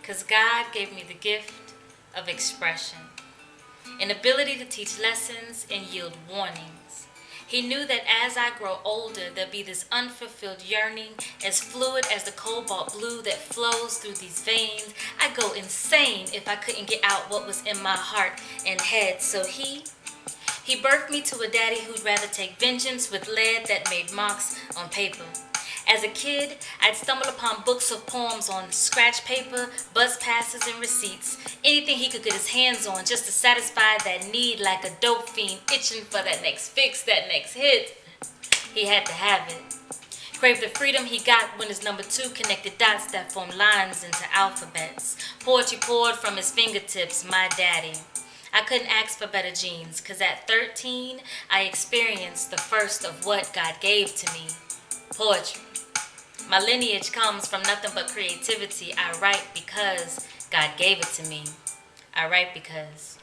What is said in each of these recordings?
'cause God gave me the gift of expression, an ability to teach lessons and yield warnings. He knew that as I grow older, there'll be this unfulfilled yearning, as fluid as the cobalt blue that flows through these veins. I'd go insane if I couldn't get out what was in my heart and head. So he birthed me to a daddy who'd rather take vengeance with lead that made marks on paper. As a kid, I'd stumble upon books of poems on scratch paper, bus passes, and receipts. Anything he could get his hands on just to satisfy that need, like a dope fiend itching for that next fix, that next hit. He had to have it. Craved the freedom he got when his number 2 connected dots that formed lines into alphabets. Poetry poured from his fingertips, my daddy. I couldn't ask for better genes, 'cause at 13, I experienced the first of what God gave to me, poetry. My lineage comes from nothing but creativity. I write because God gave it to me. I write because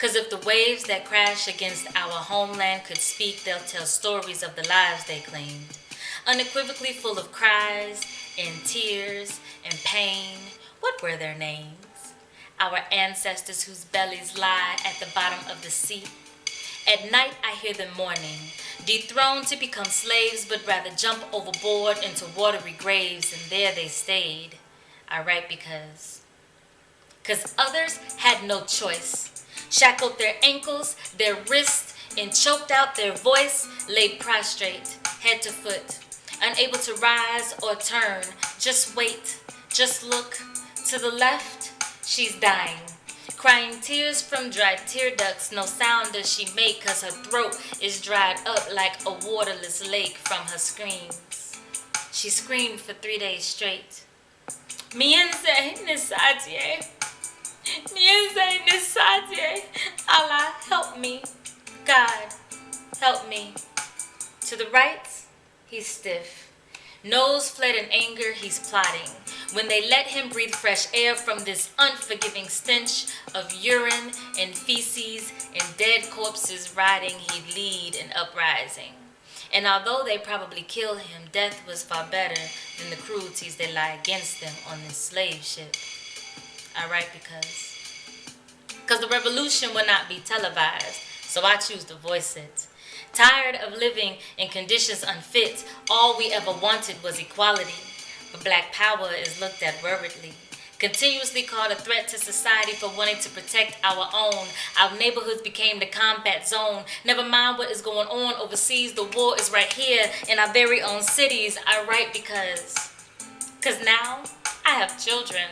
if the waves that crash against our homeland could speak, they'll tell stories of the lives they claimed. Unequivocally full of cries and tears and pain. What were their names? Our ancestors whose bellies lie at the bottom of the sea. At night I hear them mourning, dethroned to become slaves, but rather jump overboard into watery graves, and there they stayed. I write because others had no choice. Shackled their ankles, their wrists, and choked out their voice, laid prostrate, head to foot, unable to rise or turn. Just wait, just look. To the left, she's dying. Crying tears from dry tear ducts, no sound does she make, 'cause her throat is dried up like a waterless lake from her screams. She screamed for 3 days straight. Miense Nisadie. Miense Nisadie. Allah, help me. God, help me. To the right, he's stiff. Nose fled in anger, he's plotting. When they let him breathe fresh air from this unforgiving stench of urine and feces and dead corpses rotting, he'd lead an uprising. And although they probably kill him, death was far better than the cruelties that lie against them on this slave ship. I write because the revolution will not be televised, so I choose to voice it. Tired of living in conditions unfit, all we ever wanted was equality. But black power is looked at worriedly, continuously called a threat to society for wanting to protect our own. Our neighborhoods became the combat zone. Never mind what is going on overseas, the war is right here in our very own cities. I write because now I have children.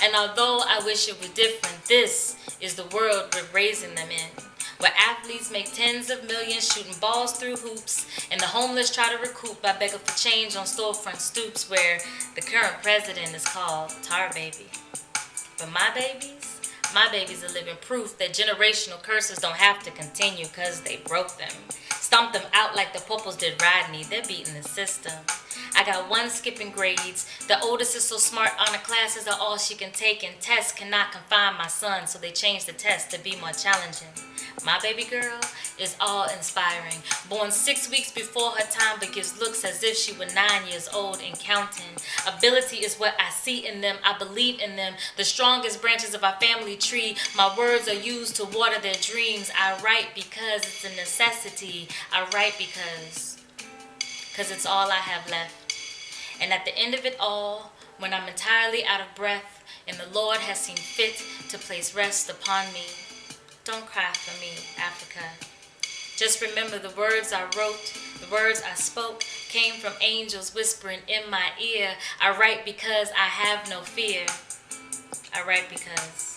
And although I wish it were different, this is the world we're raising them in, where athletes make tens of millions shooting balls through hoops, and the homeless try to recoup by begging for change on storefront stoops, where the current president is called Tar Baby. But my babies are living proof that generational curses don't have to continue, 'cause they broke them. Stomped them out like the Popos did Rodney. They're beating the system. I got one skipping grades. The oldest is so smart, honor classes are all she can take, and tests cannot confine my son, so they changed the test to be more challenging. My baby girl is awe-inspiring, born 6 weeks before her time, but gives looks as if she were 9 years old and counting. Ability is what I see in them. I believe in them, the strongest branches of our family tree. My words are used to water their dreams. I write because it's a necessity. I write because it's all I have left. And at the end of it all, when I'm entirely out of breath and the Lord has seen fit to place rest upon me, don't cry for me, Africa. Just remember the words I wrote, the words I spoke came from angels whispering in my ear. I write because I have no fear. I write because